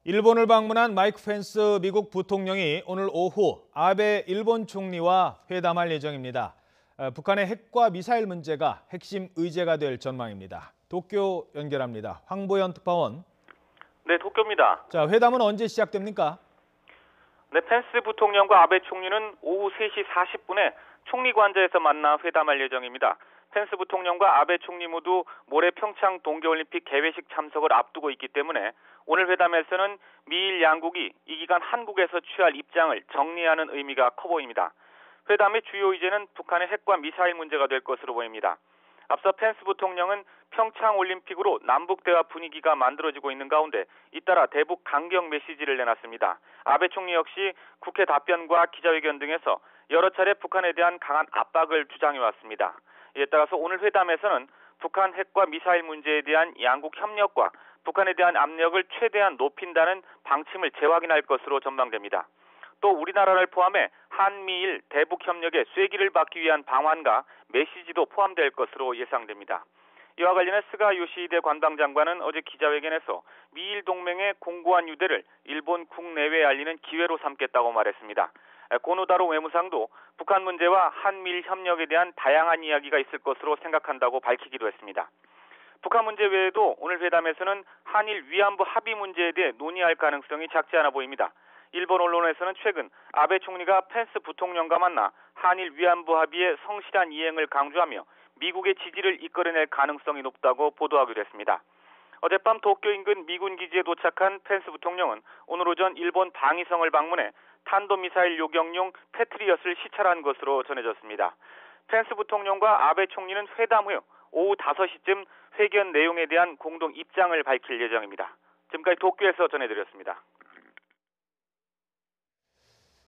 일본을 방문한 마이크 펜스 미국 부통령이 오늘 오후 아베 일본 총리와 회담할 예정입니다. 북한의 핵과 미사일 문제가 핵심 의제가 될 전망입니다. 도쿄 연결합니다. 황보현 특파원. 네, 도쿄입니다. 자, 회담은 언제 시작됩니까? 네, 펜스 부통령과 아베 총리는 오후 3시 40분에 총리 관저에서 만나 회담할 예정입니다. 펜스 부통령과 아베 총리 모두 모레 평창 동계올림픽 개회식 참석을 앞두고 있기 때문에 오늘 회담에서는 미일 양국이 이 기간 한국에서 취할 입장을 정리하는 의미가 커 보입니다. 회담의 주요 의제는 북한의 핵과 미사일 문제가 될 것으로 보입니다. 앞서 펜스 부통령은 평창 올림픽으로 남북 대화 분위기가 만들어지고 있는 가운데 잇따라 대북 강경 메시지를 내놨습니다. 아베 총리 역시 국회 답변과 기자회견 등에서 여러 차례 북한에 대한 강한 압박을 주장해왔습니다. 이에 따라서 오늘 회담에서는 북한 핵과 미사일 문제에 대한 양국 협력과 북한에 대한 압력을 최대한 높인다는 방침을 재확인할 것으로 전망됩니다. 또 우리나라를 포함해 한미일 대북 협력의 쐐기를 받기 위한 방안과 메시지도 포함될 것으로 예상됩니다. 이와 관련해 스가 요시히데 관방장관은 어제 기자회견에서 미일 동맹의 공고한 유대를 일본 국내외에 알리는 기회로 삼겠다고 말했습니다. 고노다로 외무상도 북한 문제와 한미일 협력에 대한 다양한 이야기가 있을 것으로 생각한다고 밝히기도 했습니다. 북한 문제 외에도 오늘 회담에서는 한일 위안부 합의 문제에 대해 논의할 가능성이 작지 않아 보입니다. 일본 언론에서는 최근 아베 총리가 펜스 부통령과 만나 한일 위안부 합의의 성실한 이행을 강조하며 미국의 지지를 이끌어낼 가능성이 높다고 보도하기도 했습니다. 어젯밤 도쿄 인근 미군 기지에 도착한 펜스 부통령은 오늘 오전 일본 방위성을 방문해 탄도미사일 요격용 패트리엇을 시찰한 것으로 전해졌습니다. 펜스 부통령과 아베 총리는 회담 후 오후 5시쯤 회견 내용에 대한 공동 입장을 밝힐 예정입니다. 지금까지 도쿄에서 전해드렸습니다.